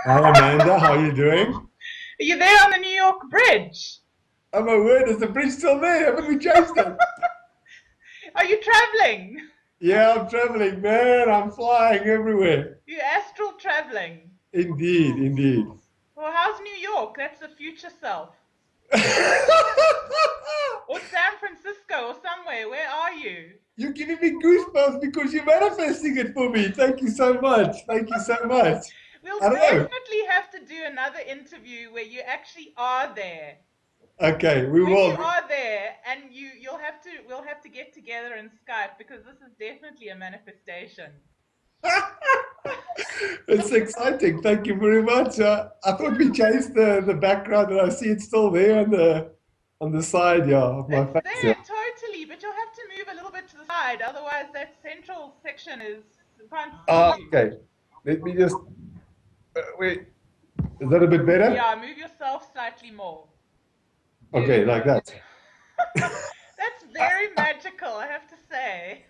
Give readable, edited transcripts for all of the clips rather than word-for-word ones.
Hi Amanda, how are you doing? Are you there on the New York Bridge? Oh my word, is the bridge still there? Haven't we changed it? Are you traveling? Yeah, I'm traveling, man. I'm flying everywhere. You astral traveling? Indeed, indeed. Well, how's New York? That's the future self. Or San Francisco or somewhere. Where are you? You're giving me goosebumps because you're manifesting it for me. Thank you so much. Thank you so much. We'll I don't know. definitely have to do another interview where you actually are there. Okay, we When you will. are there and we'll have to get together in Skype because this is definitely a manifestation. It's exciting. Thank you very much. I thought we Yeah. changed the background and I see it's still there on the side, yeah, of my It's face. Yeah. there totally, but you'll have to move a little bit to the side, otherwise that central section is can't see you. Okay. Let me just wait. Is that a bit better? Yeah, move yourself slightly more. There we Okay, like go. that. That's very magical, I have to say.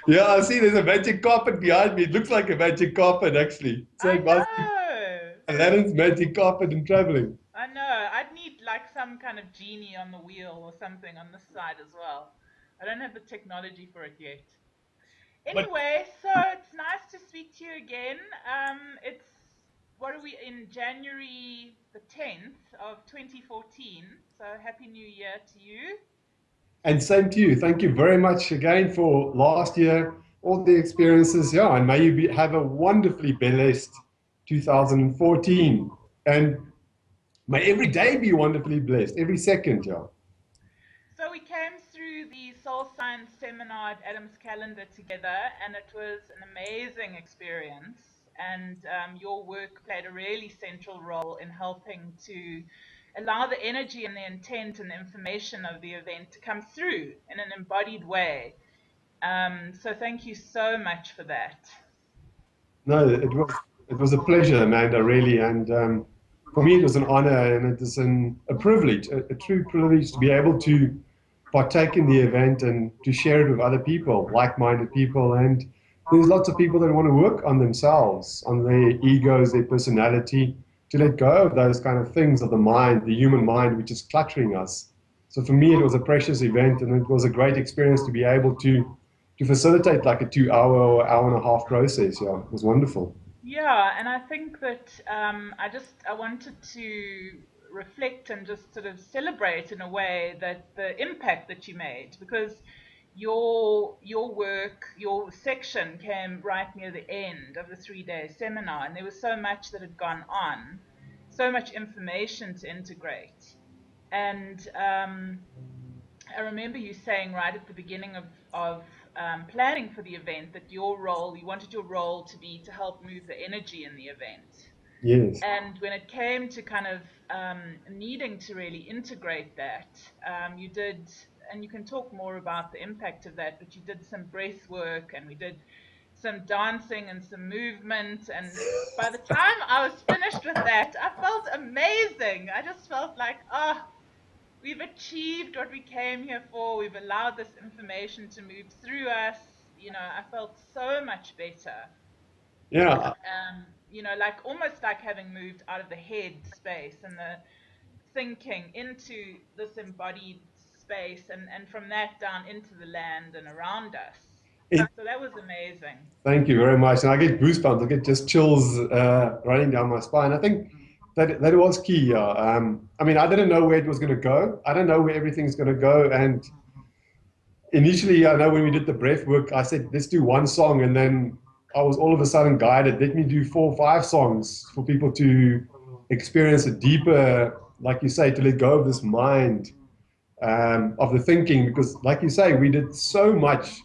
Yeah, I see there's a magic carpet behind me. It looks like a magic carpet, actually. So I it must be know. Aladdin's magic carpet in traveling. I know. I'd need like some kind of genie on the wheel or something on this side as well. I don't have the technology for it yet. But Anyway, so it's nice to speak to you again. It's what are we in January the 10th of 2014. So happy new year to you. and same to you. Thank you very much again for last year, all the experiences. Yeah, and may you have a wonderfully blessed 2014. And may every day be wonderfully blessed, every second, yeah. So we came through the Soul Science seminar at Adam's Calendar together, and it was an amazing experience. And your work played a really central role in helping to allow the energy and the intent and the information of the event to come through in an embodied way. So thank you so much for that. No, it was a pleasure, Amanda, really, and for me it was an honor and it is a privilege, a true privilege to be able to partake in the event and to share it with other people, like-minded people. And there's lots of people that want to work on themselves, on their egos, their personality, to let go of those kind of things of the mind, the human mind, which is cluttering us. So for me, it was a precious event, and it was a great experience to be able to facilitate like a 2 hour or hour and a half process. Yeah, it was wonderful. Yeah, and I think that I wanted to reflect and just sort of celebrate in a way that the impact that you made, because your work, your section came right near the end of the 3 day seminar, and there was so much that had gone on, so much information to integrate. And I remember you saying right at the beginning of planning for the event that you wanted your role to be to help move the energy in the event. Yes. And when it came to kind of needing to really integrate that, you did, and you can talk more about the impact of that, but you did some breath work and we did some dancing and some movement. And by the time I was finished with that, I felt amazing. I just felt like, oh, we've achieved what we came here for. We've allowed this information to move through us. I felt so much better. Yeah. Like almost like having moved out of the head space and the thinking into this embodied space, and from that down into the land and around us. It, So that was amazing. thank you very much. And I get goosebumps. I get just chills running down my spine. I think that was key. Yeah. I mean, I didn't know where it was going to go. I don't know where everything's going to go. And initially, I know when we did the breath work, I said, let's do one song. And then I was all of a sudden guided. Let me do 4 or 5 songs for people to experience a deeper, like you say, to let go of this mind, of the thinking. Because, like you say, we did so much.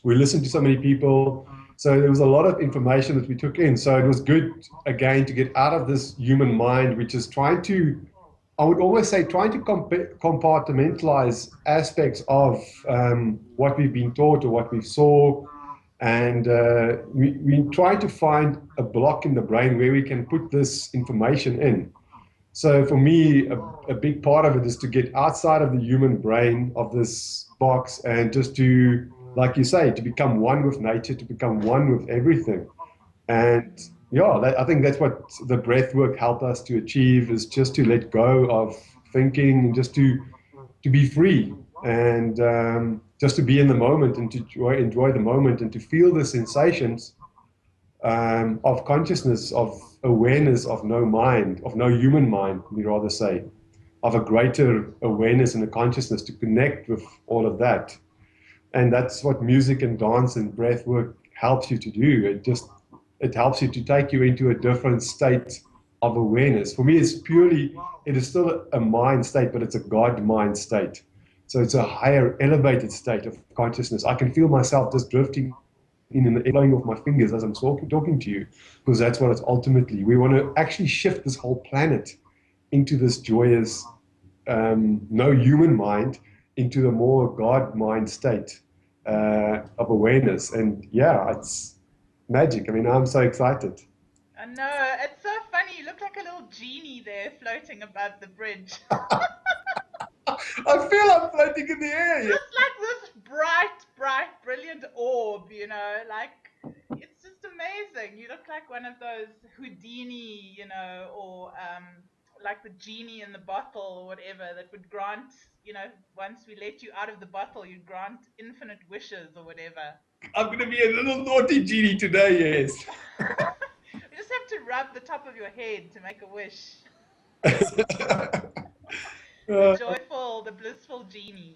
We listened to so many people. So there was a lot of information that we took in. So it was good, again, to get out of this human mind, which is trying to, I would always say, trying to compartmentalize aspects of what we've been taught or what we saw. And we try to find a block in the brain where we can put this information in. So for me, a big part of it is to get outside of the human brain of this box and just to, like you say, to become one with nature, to become one with everything. And yeah, I think that's what the breath work helped us to achieve, is just to let go of thinking and just to be free, and just to be in the moment and to enjoy the moment and to feel the sensations of consciousness, of awareness, of no mind, of no human mind, we rather say, of a greater awareness and a consciousness to connect with all of that. And that's what music and dance and breath work helps you to do. It helps you to take you into a different state of awareness. For me, it is still a mind state, but it's a God mind state. So it's a higher, elevated state of consciousness. I can feel myself just drifting in and flowing off my fingers as I'm talking to you, because that's what it's ultimately. We want to actually shift this whole planet into this joyous, no human mind, into a more God mind state of awareness. And yeah, it's magic. I mean, I'm so excited. I know, it's so funny. You look like a little genie there floating above the bridge. I feel I'm floating in the air. Yeah. Just like this bright, bright, brilliant orb, like it's just amazing. You look like one of those Houdini, or like the genie in the bottle or whatever that would grant, once we let you out of the bottle, you'd grant infinite wishes or whatever. I'm going to be a little naughty genie today, yes. You just have to rub the top of your head to make a wish. The Uh, joyful, the blissful genie.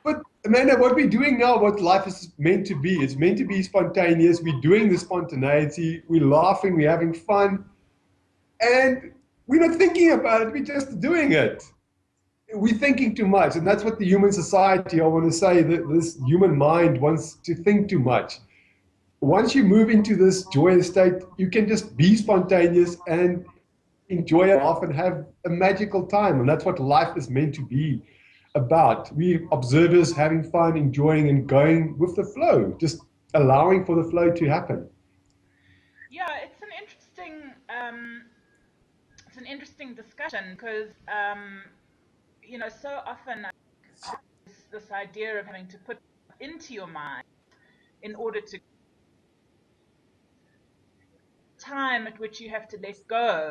but Amanda, what we're doing now, what life is meant to be, it's meant to be spontaneous. We're doing the spontaneity. We're laughing. We're having fun. And we're not thinking about it. We're just doing it. We're thinking too much. And that's what the human society, I want to say, that this human mind wants to think too much. Once you move into this joyous state, you can just be spontaneous and enjoy it off and have a magical time. And that's what life is meant to be about. We observers having fun, enjoying, and going with the flow, just allowing for the flow to happen. Yeah, it's an interesting discussion because so often this idea of having to put into your mind in order to time at which you have to let go.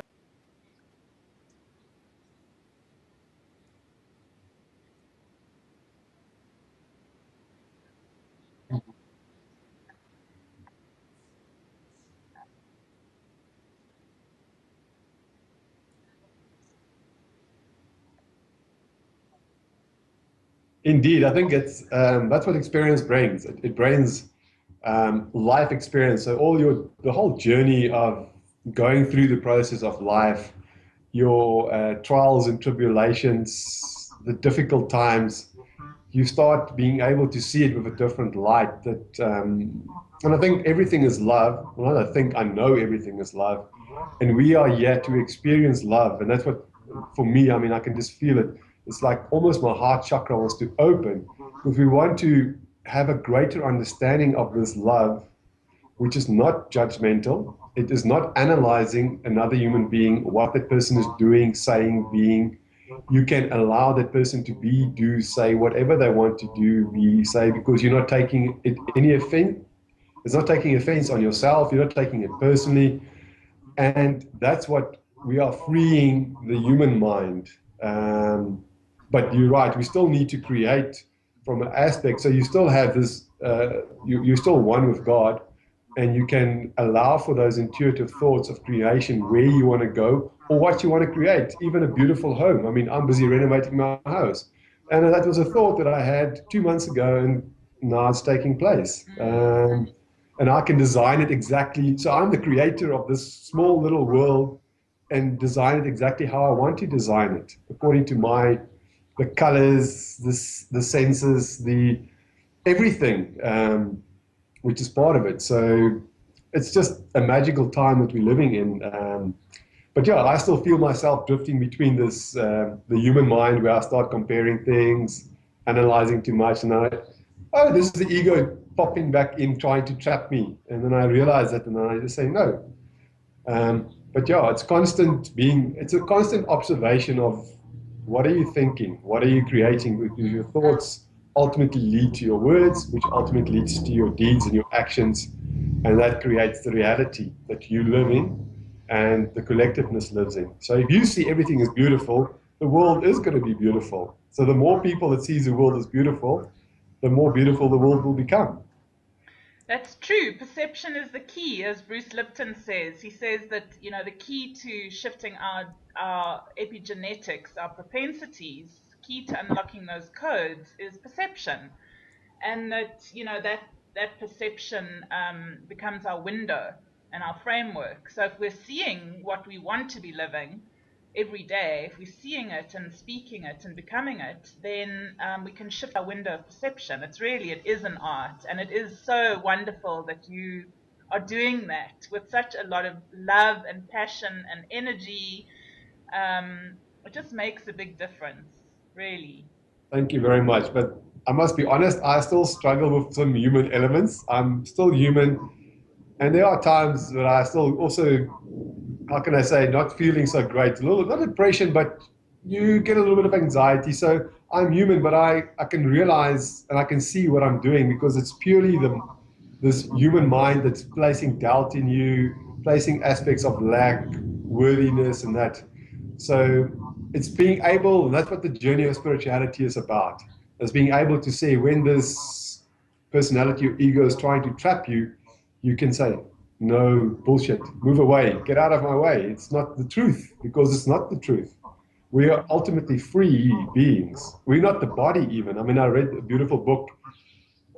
Indeed, I think that's what experience brings. It brings life experience. So the whole journey of going through the process of life, your trials and tribulations, the difficult times, you start being able to see it with a different light. And I think everything is love. Well, I know everything is love, and we are yet to experience love. And that's what, for me, I mean, I can just feel it. It's like almost my heart chakra wants to open, because we want to have a greater understanding of this love, which is not judgmental. It is not analyzing another human being, what that person is doing, saying, being. You can allow that person to be, do, say whatever they want to do, be, say, because you're not taking it any offense. It's not taking offense on yourself. You're not taking it personally. And that's what we are freeing the human mind. But you're right, we still need to create from an aspect. So you still have this, you're still one with God, and you can allow for those intuitive thoughts of creation, where you want to go or what you want to create, even a beautiful home. I mean, I'm busy renovating my house. And that was a thought that I had 2 months ago, and now it's taking place. And I can design it exactly. So I'm the creator of this small little world, and design it exactly how I want to design it, according to the colors, the senses, the everything, which is part of it. So it's just a magical time that we're living in. But yeah, I still feel myself drifting between the human mind, where I start comparing things, analyzing too much, and oh, this is the ego popping back in, trying to trap me. And then I realize that, and then I just say no. But yeah, it's a constant observation of what are you thinking? What are you creating? Because your thoughts ultimately lead to your words, which ultimately leads to your deeds and your actions. And that creates the reality that you live in. and the collectiveness lives in. So if you see everything as beautiful, the world is going to be beautiful. So the more people that sees the world as beautiful, the more beautiful the world will become. That's true. Perception is the key, as Bruce Lipton says. He says that, the key to shifting our epigenetics, our propensities, key to unlocking those codes is perception. And that, that perception becomes our window and our framework. So if we're seeing what we want to be living every day, if we're seeing it and speaking it and becoming it, then we can shift our window of perception. It is an art, and it is so wonderful that you are doing that with such a lot of love and passion and energy. It just makes a big difference, really. Thank you very much. But I must be honest, I still struggle with some human elements. I'm still human. And there are times that I still also, how can I say, not feeling so great. A little, not depression, but you get a little bit of anxiety. So I'm human, but I can realize and I can see what I'm doing because it's purely this human mind that's placing doubt in you, placing aspects of lack, worthiness, and that. So it's being able, and that's what the journey of spirituality is about, is being able to say when this personality or ego is trying to trap you, you can say, no, bullshit, move away, get out of my way. It's not the truth because it's not the truth. We are ultimately free beings. We're not the body even. I mean, I read a beautiful book,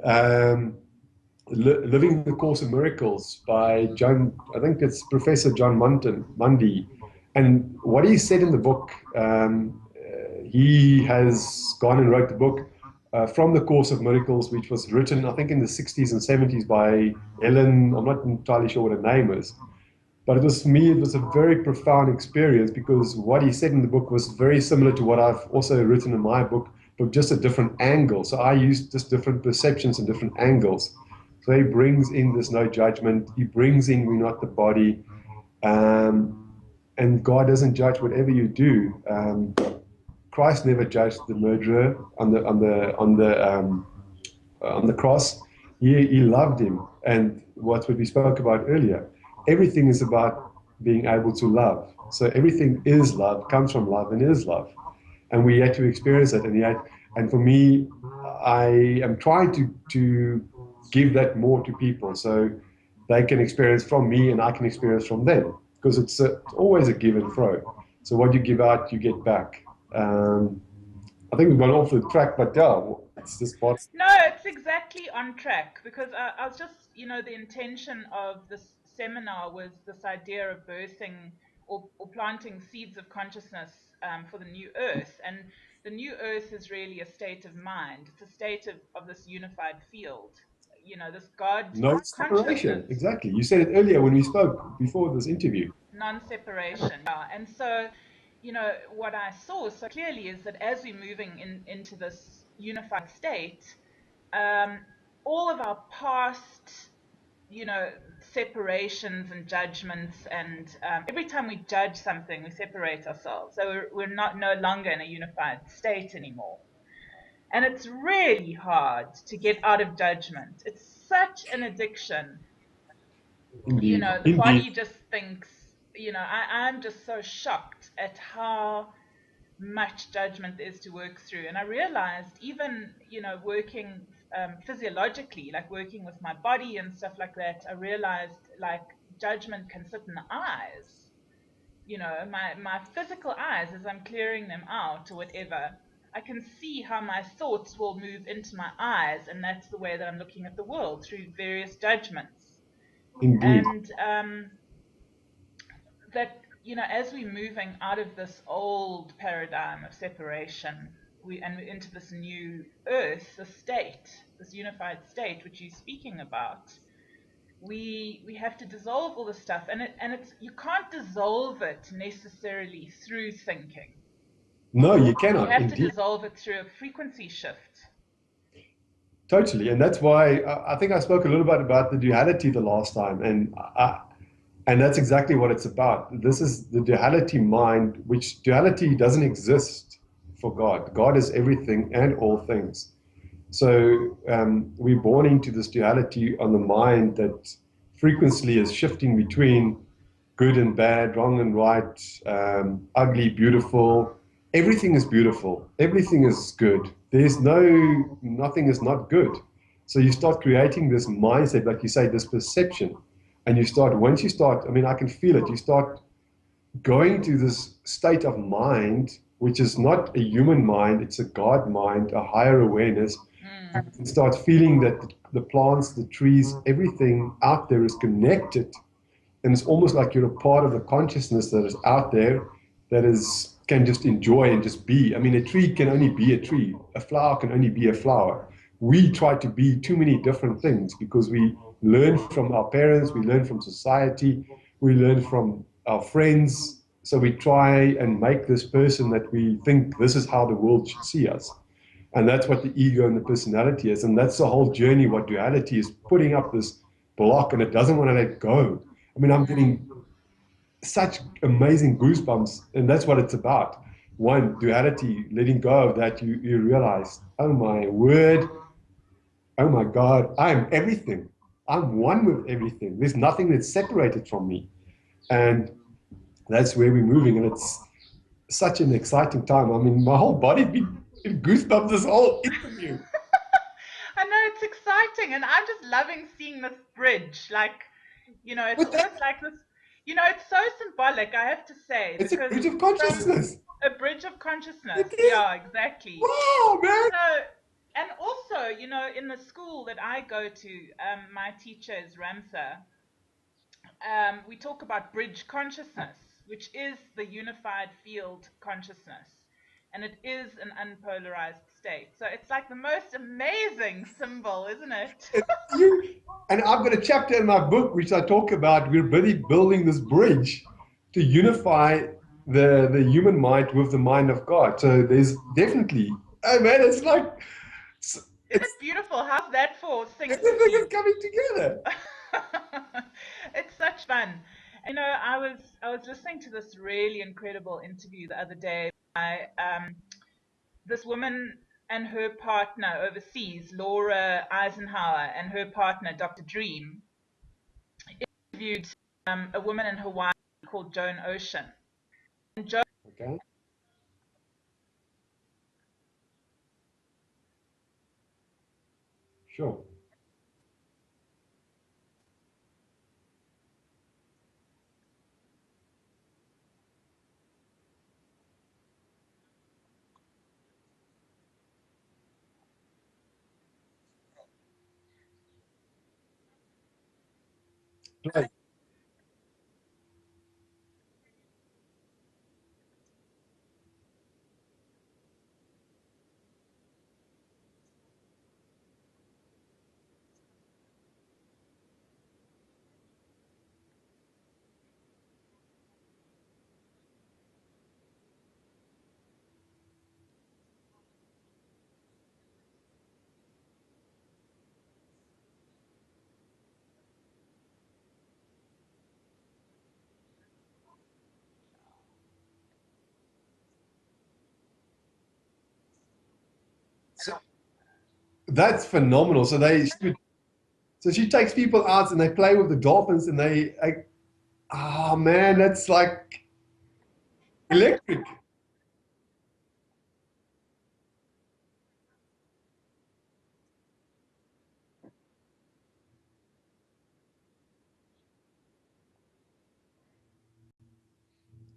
um, Living the Course of Miracles by John, I think it's Professor John Mundy. And what he said in the book, he has gone and wrote the book from the Course of Miracles, which was written, I think, in the 60s and 70s by Ellen. I'm not entirely sure what her name is. But it was for me, it was a very profound experience because what he said in the book was very similar to what I've also written in my book, but just a different angle. So I used just different perceptions and different angles. So he brings in this no judgment. He brings in we're not the body. Um, and God doesn't judge whatever you do. Christ never judged the murderer on the cross. He loved him, and what we spoke about earlier. Everything is about being able to love. So everything is love, comes from love, and is love, and we had to experience it. And for me, I am trying to give that more to people, so they can experience from me, and I can experience from them, because it's always a give and throw. So what you give out, you get back. I think we've gone off the track, but yeah, it's just part. No, it's exactly on track because I was just, the intention of this seminar was this idea of birthing or planting seeds of consciousness for the new earth. And the new earth is really a state of mind, it's a state of this unified field, this God No separation. consciousness. Exactly. You said it earlier when we spoke before this interview. Non-separation. Yeah. And so, what I saw so clearly is that as we're moving into this unified state, um, all of our past, separations and judgments, and every time we judge something, we separate ourselves. So we're not no longer in a unified state anymore. And it's really hard to get out of judgment. It's such an addiction. Indeed. The Indeed. body just thinks, I'm just so shocked at how much judgment there is to work through. And I realized even, working physiologically, like working with my body and stuff like that, I realized like judgment can sit in the eyes, my physical eyes as I'm clearing them out or whatever. I can see how my thoughts will move into my eyes, and that's the way that I'm looking at the world through various judgments. Indeed. And that as we're moving out of this old paradigm of separation, we're into this new earth, this state, this unified state which you're speaking about. We have to dissolve all this stuff, and it's you can't dissolve it necessarily through thinking. No, you You cannot. have to Indeed. dissolve it through a frequency shift. Totally. And that's why I think I spoke a little bit about the duality the last time. And that's exactly what it's about. This is the duality mind, which duality doesn't exist for God. God is everything and all things. So we're born into this duality on the mind that frequently is shifting between good and bad, wrong and right, ugly, beautiful. Everything is beautiful. Everything is good. Nothing is not good. So you start creating this mindset, like you say, this perception. And once you start, I mean, I can feel it. You start going to this state of mind, which is not a human mind, it's a God mind, a higher awareness, Mm. and start feeling that the plants, the trees, everything out there is connected. And it's almost like you're a part of the consciousness that is out there that is can just enjoy and just be. I mean, a tree can only be a tree. A flower can only be a flower. We try to be too many different things because we learn from our parents, we learn from society, we learn from our friends. So we try and make this person that we think this is how the world should see us. And that's what the ego and the personality is. And that's the whole journey. What duality is putting up this block and it doesn't want to let go. I mean, I'm getting such amazing goosebumps, and that's what it's about. One, duality, letting go of that, you realize, oh my word, oh my God, I am everything. I'm one with everything. There's nothing that's separated from me. And that's where we're moving. And it's such an exciting time. I mean, my whole body been in goosebumps this whole interview. I know it's exciting, and I'm just loving seeing this bridge. Like, it's But almost that, like this. It's so symbolic, I have to say, it's a because bridge of from consciousness. a bridge of consciousness, It is. yeah, exactly. Wow, man. So, and also, in the school that I go to, my teacher is Ramtha. We talk about bridge consciousness, which is the unified field consciousness. And it is an unpolarized state. So it's like the most amazing symbol, isn't it? And and I've got a chapter in my book which I talk about. We're busy building this bridge to unify the human mind with the mind of God. So there's definitely, oh man, it's like Isn't it beautiful? How's that for everything is synchronicity? coming together. It's such fun. I was listening to this really incredible interview the other day by this woman and her partner overseas, Laura Eisenhower, and her partner, Dr. Dream, interviewed a woman in Hawaii called Joan Ocean. And Joan, Okay, sure. Play. So that's phenomenal. So she takes people out and they play with the dolphins and oh man, that's like electric.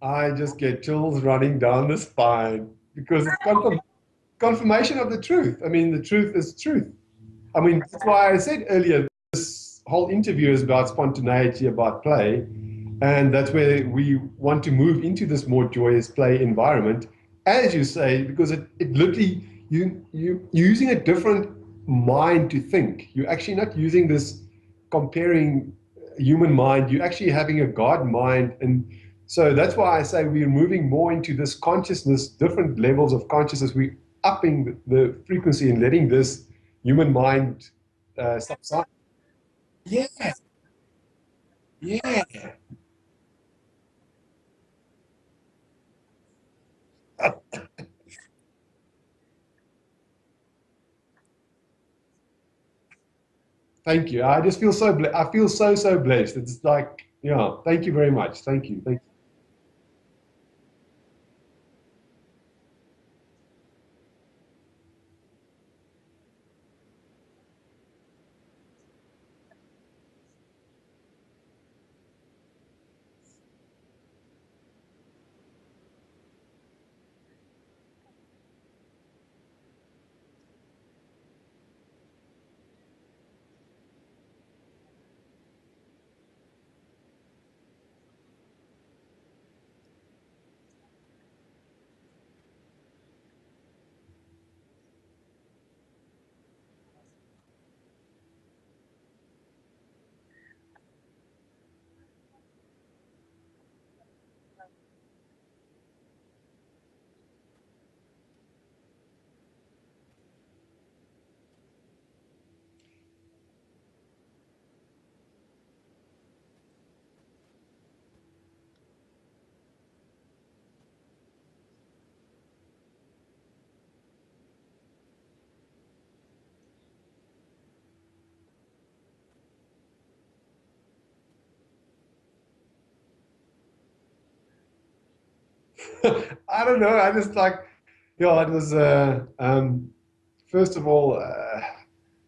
I just get chills running down the spine because it's confirmation of the truth. I mean, the truth is truth. I mean, that's why I said earlier, this whole interview is about spontaneity, about play. And that's where we want to move into this more joyous play environment, as you say, because it literally, you're using a different mind to think. You're actually not using this comparing human mind. You're actually having a God mind. And so that's why I say we're moving more into this consciousness, different levels of consciousness. We're upping the frequency and letting this human mind subside. Yeah, yeah. Thank you. I just feel so I feel so blessed. It's like Yeah, thank you very much. Thank you. Thank you. I don't know. I just like, yeah, it was, first of all,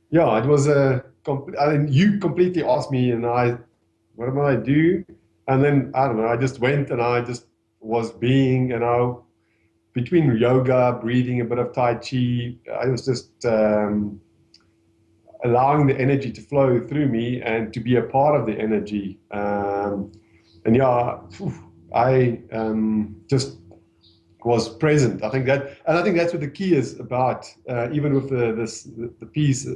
yeah, it was a, I mean, you completely asked me and what am I do? And then, I don't know, I just went and I just was being, between yoga, breathing, a bit of Tai Chi, I was just allowing the energy to flow through me and to be a part of the energy. And yeah, I just was present. I think that, and I think that's what the key is about. Even with the piece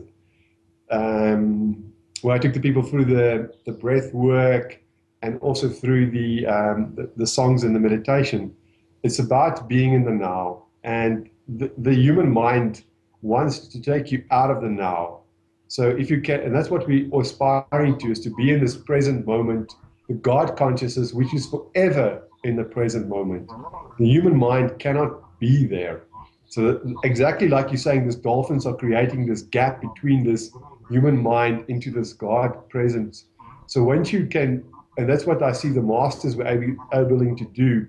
where I took the people through the breath work and also through the songs and the meditation. It's about being in the now, and the human mind wants to take you out of the now. So if you can, and that's what we are aspiring to, is to be in this present moment, the God consciousness, which is forever in the present moment. The human mind cannot be there. So exactly like you're saying, these dolphins are creating this gap between this human mind into this God presence. So once you can, and that's what I see the masters were able to do,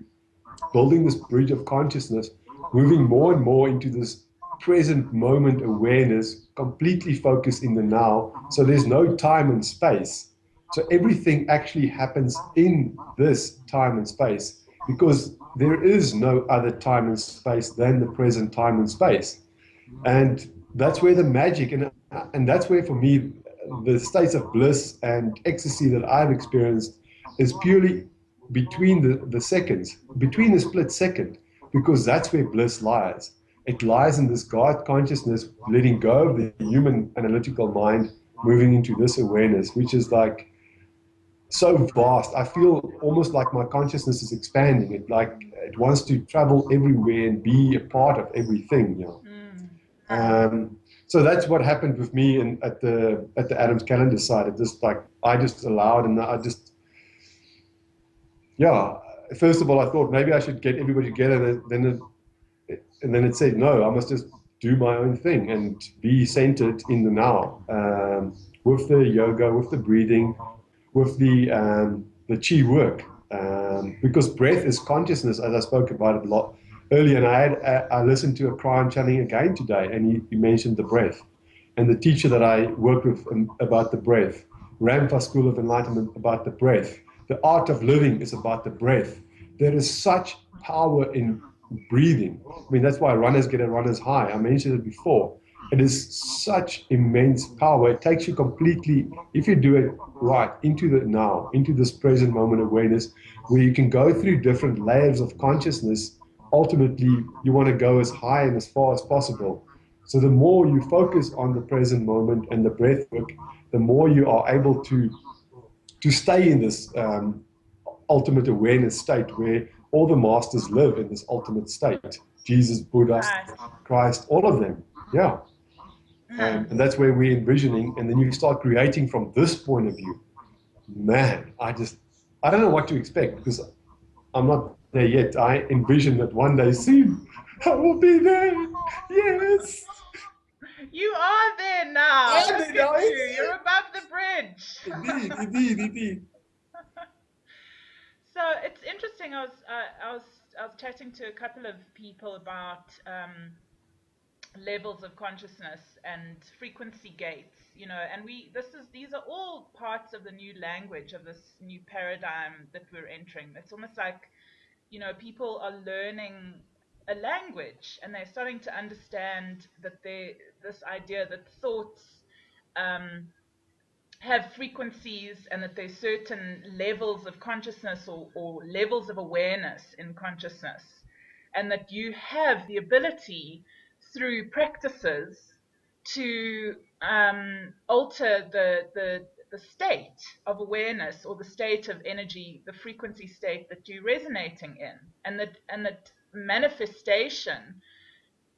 building this bridge of consciousness, moving more and more into this present moment awareness, completely focused in the now. So there's no time and space. So everything actually happens in this time and space because there is no other time and space than the present time and space. And that's where the magic, and that's where for me the states of bliss and ecstasy that I've experienced is purely between the seconds, between the split second, because that's where bliss lies. It lies in this God consciousness, letting go of the human analytical mind, moving into this awareness, which is like so vast. I feel almost like my consciousness is expanding. It like it wants to travel everywhere and be a part of everything. Mm. Um, so that's what happened with me at the Adams Calendar side. It just like I just allowed, and I just yeah. First of all, I thought maybe I should get everybody together, and then it said no. I must just do my own thing and be centered in the now, with the yoga, with the breathing, with the chi work, because breath is consciousness, as I spoke about it a lot earlier. And I listened to a crime channeling again today, and he mentioned the breath, and the teacher that I worked with about the breath, Ramtha School of Enlightenment about the breath. The art of living is about the breath. There is such power in breathing. I mean, that's why runners get a runner's high. I mentioned it before. It is such immense power. It takes you completely, if you do it right, into the now, into this present moment awareness, where you can go through different layers of consciousness. Ultimately, you want to go as high and as far as possible. So the more you focus on the present moment and the breath work, the more you are able to stay in this ultimate awareness state where all the masters live in this ultimate state. Jesus, Buddha, Right. Christ, all of them. Yeah. Mm. And that's where we're envisioning. And then you start creating from this point of view. Man, I don't know what to expect because I'm not there yet. I envision that one day soon I will be there. Yes. You are there now. And Look then at I, you. You're above the bridge. indeed, indeed, indeed. interesting. I was chatting to a couple of people about levels of consciousness and frequency gates, you know, and these are all parts of the new language of this new paradigm that we're entering. It's almost like, you know, people are learning a language and they're starting to understand that this idea that thoughts um, have frequencies and that there's certain levels of consciousness or levels of awareness in consciousness, and that you have the ability through practices to alter the state of awareness or the state of energy, the frequency state that you're resonating in, and that manifestation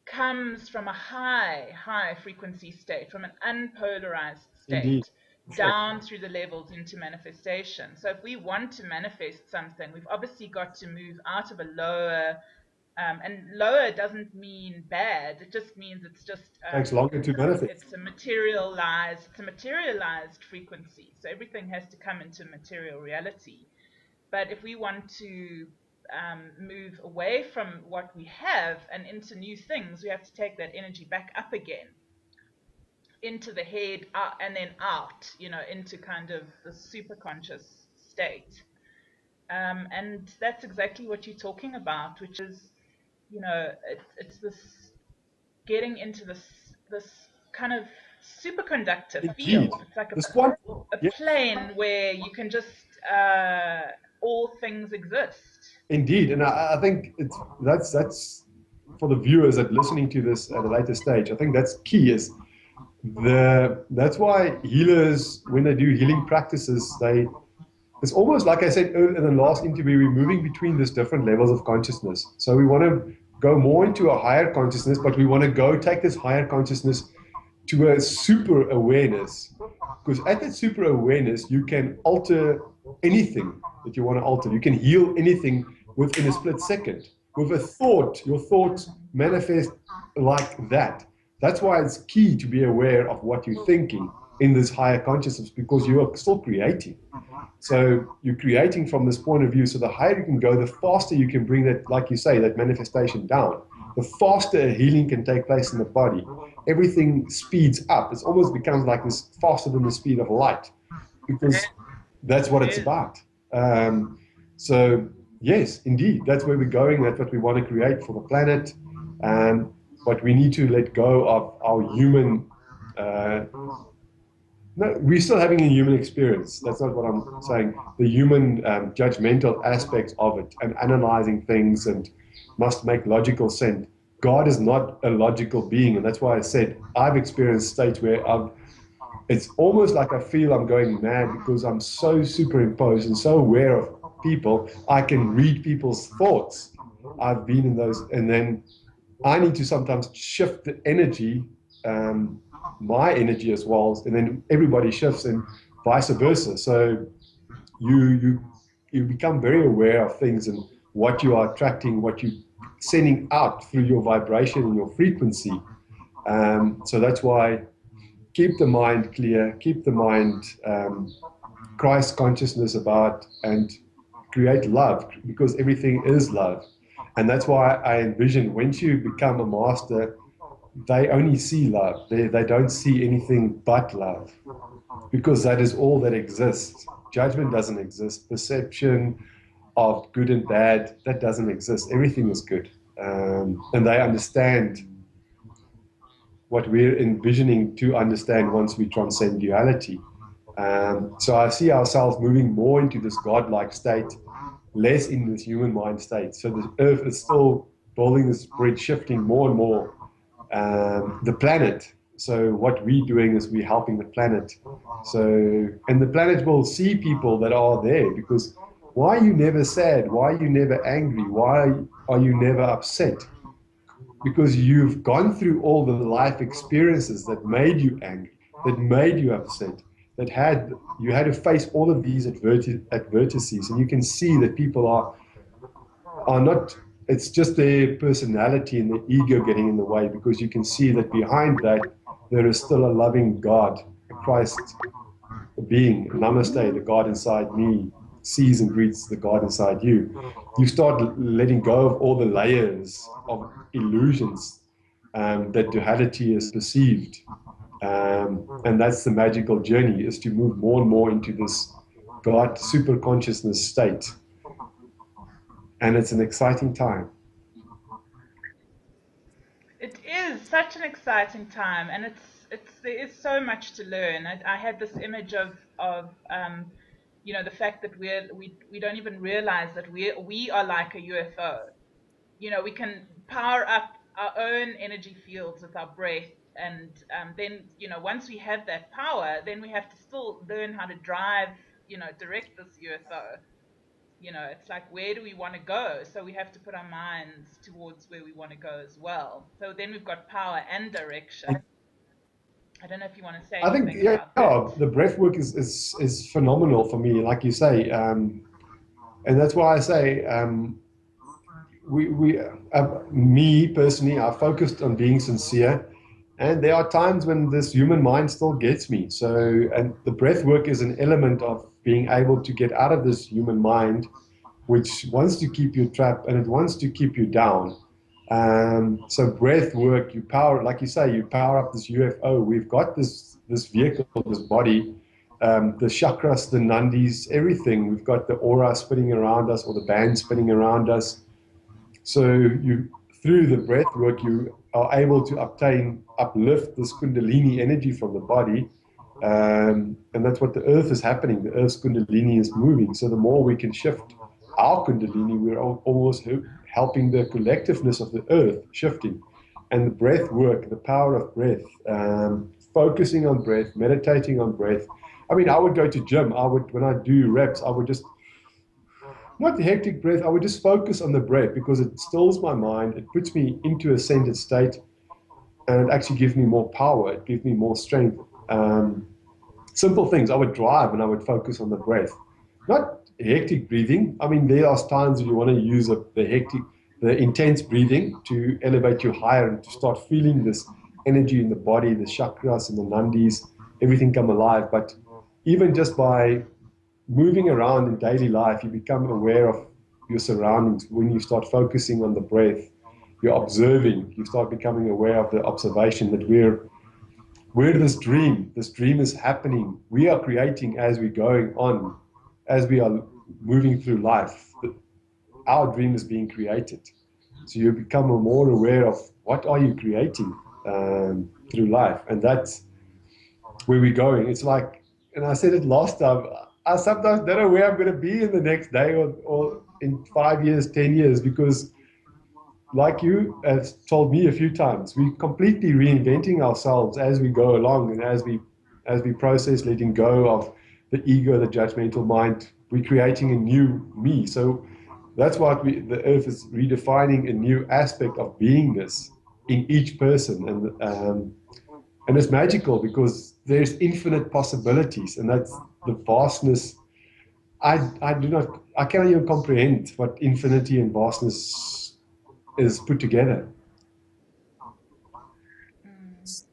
comes from a high frequency state, from an unpolarized Indeed. state, Sure. down through the levels into manifestation. So if we want to manifest something, we've obviously got to move out of a lower, and lower doesn't mean bad. It just means it's just Takes longer to manifest. it's a materialized frequency. So everything has to come into material reality. But if we want to move away from what we have and into new things, we have to take that energy back up again into the head, and then out, you know, into kind of the super conscious state. And that's exactly what you're talking about, which is, you know, it's this getting into this kind of superconductor Indeed. field. It's like This one, a yeah, plane where you can just all things exist. indeed. And I think that's for the viewers that listening to this at a later stage. I think that's key is that's why healers, when they do healing practices, it's almost like I said in the last interview, we're moving between these different levels of consciousness. So we want to go more into a higher consciousness, but we want to go take this higher consciousness to a super awareness. Because at that super awareness, you can alter anything that you want to alter. You can heal anything within a split second. With a thought, your thoughts manifest like that. That's why it's key to be aware of what you're thinking in this higher consciousness, because you are still creating. So you're creating from this point of view. So the higher you can go, the faster you can bring that, like you say, that manifestation down. The faster a healing can take place in the body. Everything speeds up. It almost becomes like this faster than the speed of light, because that's what it's about. So yes, indeed, that's where we're going. That's what we want to create for the planet. But we need to let go of our human no, we're still having a human experience. That's not what I'm saying. The human judgmental aspects of it and analyzing things and must make logical sense. God is not a logical being. And that's why I said I've experienced states where it's almost like I feel I'm going mad because I'm so superimposed and so aware of people. I can read people's thoughts. I've been in those. And then I need to sometimes shift the energy, my energy as well, and then everybody shifts and vice versa. So you become very aware of things and what you are attracting, what you're sending out through your vibration and your frequency. So that's why keep the mind clear, keep the mind Christ consciousness about, and create love, because everything is love. And that's why I envision once you become a master, they only see love. They don't see anything but love, because that is all that exists. Judgment doesn't exist. Perception of good and bad, that doesn't exist. Everything is good. And they understand what we're envisioning to understand once we transcend duality. So I see ourselves moving more into this godlike state, less in this human mind state. So the earth is still building this bridge, shifting more and more. The planet. So what we're doing is we're helping the planet. So, and the planet will see people that are there, because why are you never sad? Why are you never angry? Why are you never upset? Because you've gone through all the life experiences that made you angry, that made you upset, that you had to face all of these adversities, and you can see that people are not. It's just their personality and their ego getting in the way, because you can see that behind that there is still a loving God, a Christ being, Namaste, the God inside me. sees and greets the God inside you, you start letting go of all the layers of illusions that duality is perceived. And that's the magical journey, is to move more and more into this God super consciousness state. And it's an exciting time. It is such an exciting time, and there is so much to learn. I had this image of the fact that we don't even realize that we are like a UFO. We can power up our own energy fields with our breath, and then once we have that power, then we have to still learn how to drive, direct this UFO. It's like, where do we want to go? So we have to put our minds towards where we want to go as well. So then we've got power and direction. I don't know if you want to say I think, anything about that. the breath work is phenomenal for me, like you say. And that's why I say, me personally, I focused on being sincere. And there are times when this human mind still gets me. So, and the breath work is an element of being able to get out of this human mind, which wants to keep you trapped and it wants to keep you down. So breath work, you power, like you say, you power up this UFO. We've got this vehicle, this body, the chakras, the nandis, everything. We've got the aura spinning around us, or the band spinning around us. So you, through the breath work, you are able to uplift this kundalini energy from the body. And that's what the earth is happening. The earth's kundalini is moving. So the more we can shift our kundalini, we're almost helping the collectiveness of the earth shifting. And the breath work, the power of breath, focusing on breath, meditating on breath. I mean, I would go to gym. When I do reps, I would just, not the hectic breath, I would just focus on the breath, because it stills my mind. It puts me into a centered state, and it actually gives me more power. It gives me more strength. Simple things. I would drive and I would focus on the breath, not hectic breathing. I mean, there are times you want to use the intense breathing to elevate you higher and to start feeling this energy in the body, the chakras and the nandis, everything come alive. But even just by moving around in daily life, you become aware of your surroundings. When you start focusing on the breath, you're observing, you start becoming aware of the observation that we're this dream is happening. We are creating as we're going on, as we are moving through life. Our dream is being created. So you become more aware of what are you creating through life. And that's where we're going. It's like, and I said it last time, I sometimes don't know where I'm going to be in the next day, or in 5 years, 10 years, because like you have told me a few times, we're completely reinventing ourselves as we go along, and as we process letting go of the ego, the judgmental mind. We're creating a new me. So that's what the earth is redefining, a new aspect of beingness in each person. And it's magical because there's infinite possibilities, and that's the vastness. I cannot even comprehend what infinity and vastness is put together. Mm.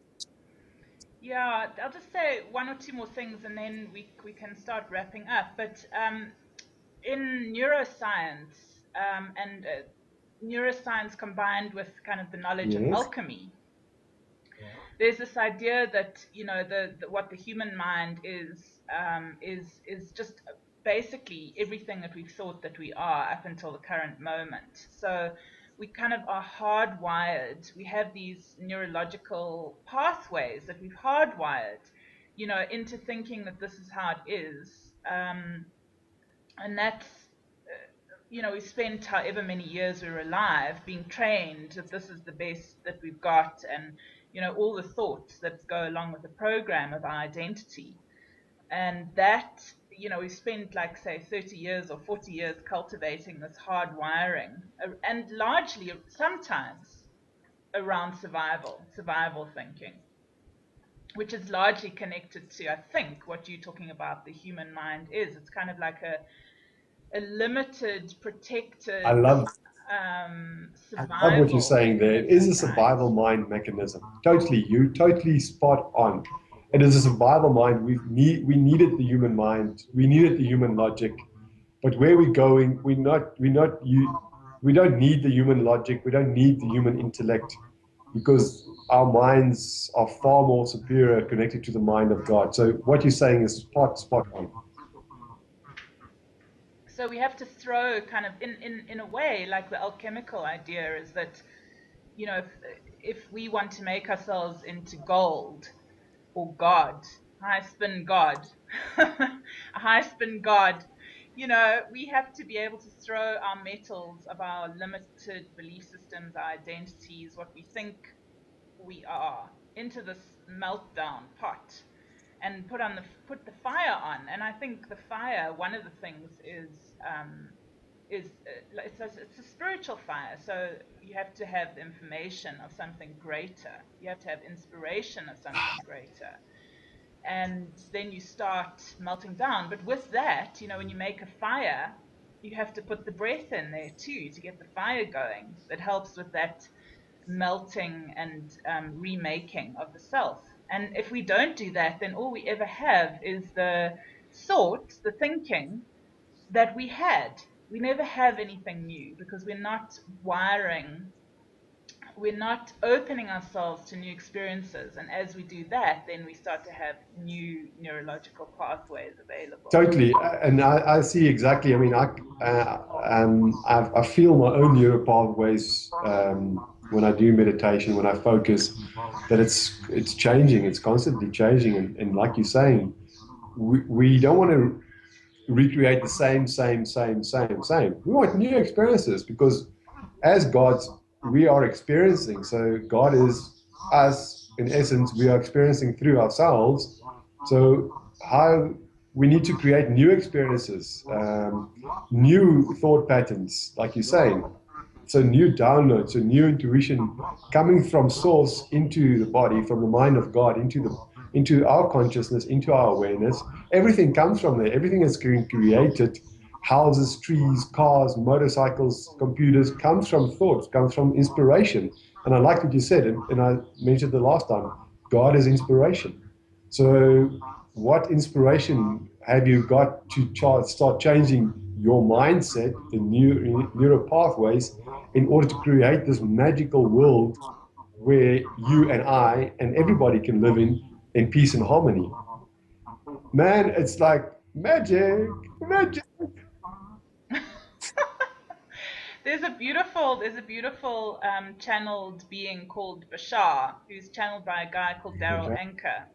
Yeah, I'll just say one or two more things, and then we can start wrapping up. But in neuroscience, and neuroscience combined with kind of the knowledge of Yes. alchemy, there's this idea that what the human mind is just basically everything that we've thought that we are up until the current moment. So we kind of are hardwired. We have these neurological pathways that we've hardwired, into thinking that this is how it is. And that's, we spent however many years we were alive being trained that this is the best that we've got, and, all the thoughts that go along with the program of our identity. And that, we spent, like, say, 30 years or 40 years cultivating this hard wiring, and largely, sometimes, around survival thinking, which is largely connected to, I think, what you're talking about, the human mind is. It's kind of like a limited, I protected love love what you're survival saying there. It is a mechanism, right? survival mind mechanism. Totally, you totally spot on. It is a survival mind. We needed the human mind. We needed the human logic. But where we're going, we don't need the human logic. We don't need the human intellect because our minds are far more superior connected to the mind of God. So what you're saying is spot on. So we have to throw kind of in a way, like the alchemical idea is that, you know, if we want to make ourselves into gold or God, high spin God, a high spin God, you know, we have to be able to throw our metals of our limited belief systems, our identities, what we think we are, into this meltdown pot and put the fire on. And I think the fire, one of the things is it's a spiritual fire. So you have to have the information of something greater. You have to have inspiration of something greater, and then you start melting down. But with that, you know, when you make a fire, you have to put the breath in there too to get the fire going. That helps with that melting and remaking of the self. And if we don't do that, then all we ever have is the thoughts, the thinking that we had. We never have anything new because we're not opening ourselves to new experiences. And as we do that, then we start to have new neurological pathways available. Totally, and I see exactly. I mean, I feel my own neural pathways when I do meditation, when I focus, that it's changing. It's constantly changing, and like you're saying, we don't want to recreate the same. We want new experiences because as gods, we are experiencing. So God is us, in essence, we are experiencing through ourselves. So how we need to create new experiences, new thought patterns, like you're saying. So new downloads, so new intuition coming from source into the body, from the mind of God into our consciousness, into our awareness. Everything comes from there. Everything is created. Houses, trees, cars, motorcycles, computers comes from thoughts, comes from inspiration. And I like what you said, and I mentioned the last time, God is inspiration. So what inspiration have you got to start changing your mindset, the new neural pathways, in order to create this magical world where you and I and everybody can live in peace and harmony? Man, it's like magic, magic. There's a beautiful channeled being called Bashar, who's channeled by a guy called Daryl Okay. Anker.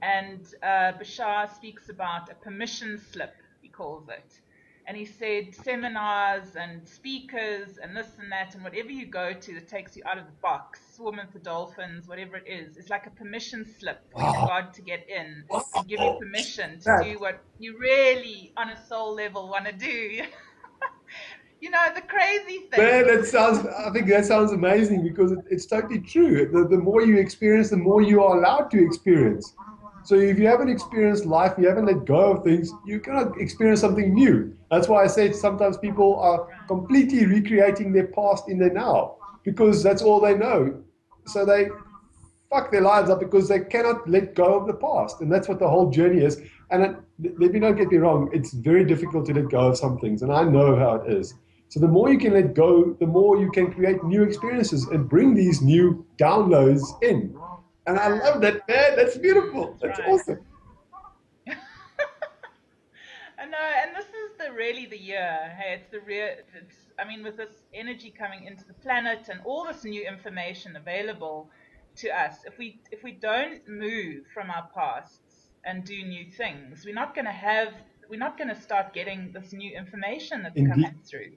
And Bashar speaks about a permission slip, he calls it. And he said seminars and speakers and this and that and whatever you go to that takes you out of the box, swim with the dolphins, whatever it is, it's like a permission slip for God to get in and give you permission to That do what you really, on a soul level, want to do. You know, the crazy Man, thing. that sounds, I think that sounds amazing because it's totally true. The more you experience, the more you are allowed to experience. So if you haven't experienced life, you haven't let go of things, you cannot experience something new. That's why I said sometimes people are completely recreating their past in their now because that's all they know. So they fuck their lives up because they cannot let go of the past. And that's what the whole journey is. And let me not get me wrong, it's very difficult to let go of some things. And I know how it is. So the more you can let go, the more you can create new experiences and bring these new downloads in. And I love that, man. That's beautiful. That's That's right. awesome. I know, and this is really the year. Hey, it's the real. It's, I mean, with this energy coming into the planet and all this new information available to us, if we don't move from our pasts and do new things, we're not going to start getting this new information that's Indeed. coming through.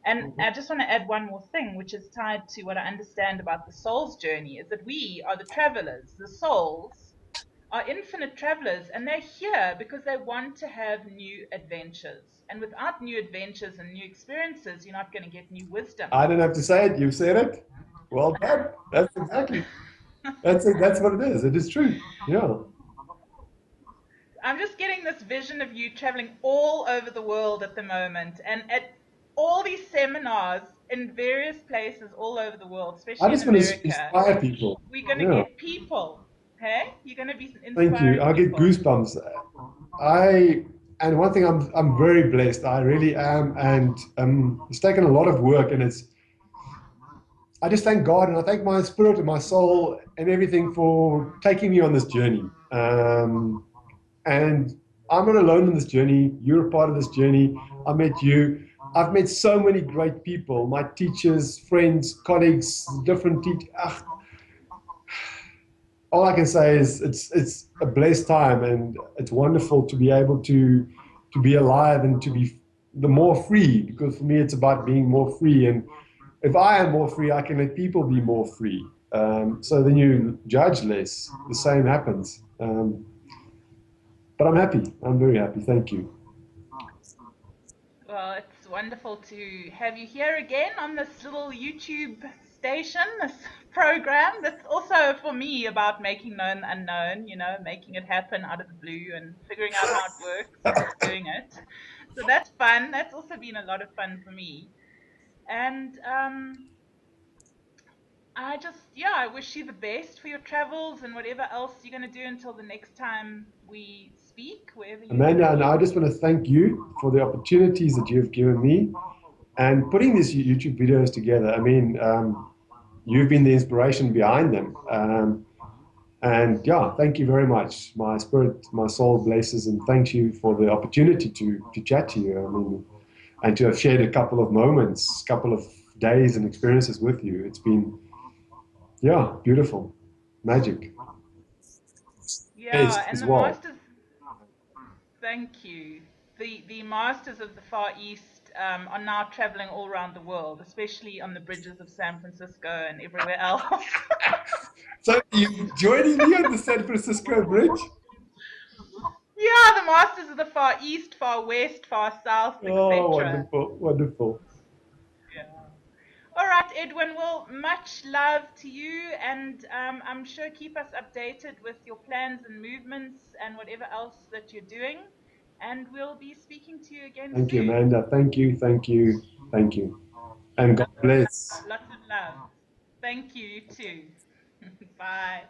And I just want to add one more thing, which is tied to what I understand about the soul's journey, is that we are the travelers. The souls are infinite travelers, and they're here because they want to have new adventures. And without new adventures and new experiences, you're not going to get new wisdom. I don't have to say it. You've said it. Well done. That's exactly. That's it. That's what it is. It is true. Yeah. I'm just getting this vision of you traveling all over the world at the moment and at all these seminars in various places all over the world, I especially in just want to America. inspire people. We're going to Yeah. get people. Hey? You're going to be Thank you. inspiring I get people. goosebumps. I and one thing I'm very blessed. I really am, and it's taken a lot of work, and it's. I just thank God, and I thank my spirit and my soul and everything for taking me on this journey. And I'm not alone in this journey. You're a part of this journey. I met you. I've met so many great people, my teachers, friends, colleagues, different teachers. All I can say is it's a blessed time, and it's wonderful to be able to be alive and to be the more free, because for me it's about being more free. And if I am more free, I can let people be more free. So then you judge less. The same happens. But I'm happy. I'm very happy. Thank you. Well, it's wonderful to have you here again on this little YouTube station, this program that's also for me about making known the unknown, making it happen out of the blue and figuring out how it works and just doing it. So that's fun. That's also been a lot of fun for me. And I wish you the best for your travels and whatever else you're going to do until the next time we speak, wherever you're going to Amanda, and be. I just want to thank you for the opportunities that you've given me and putting these YouTube videos together. I mean, you've been the inspiration behind them. And yeah, thank you very much. My spirit, my soul blesses and thanks you for the opportunity to chat to you. I mean, and to have shared a couple of moments, couple of days and experiences with you. It's been, yeah, beautiful, magic. Yeah, Best and as the well. masters. Thank you. The masters of the Far East are now traveling all around the world, especially on the bridges of San Francisco and everywhere else. So you joining me on the San Francisco Bridge? Yeah, the masters of the Far East, Far West, Far South, Oh, etc. wonderful, wonderful. Yeah. All right, Edwin. Well, much love to you, and I'm sure keep us updated with your plans and movements and whatever else that you're doing. And we'll be speaking to you again Thank you, soon. Amanda. Thank you, thank you, thank you. And God bless. Lots of love. Thank you, you too. Bye.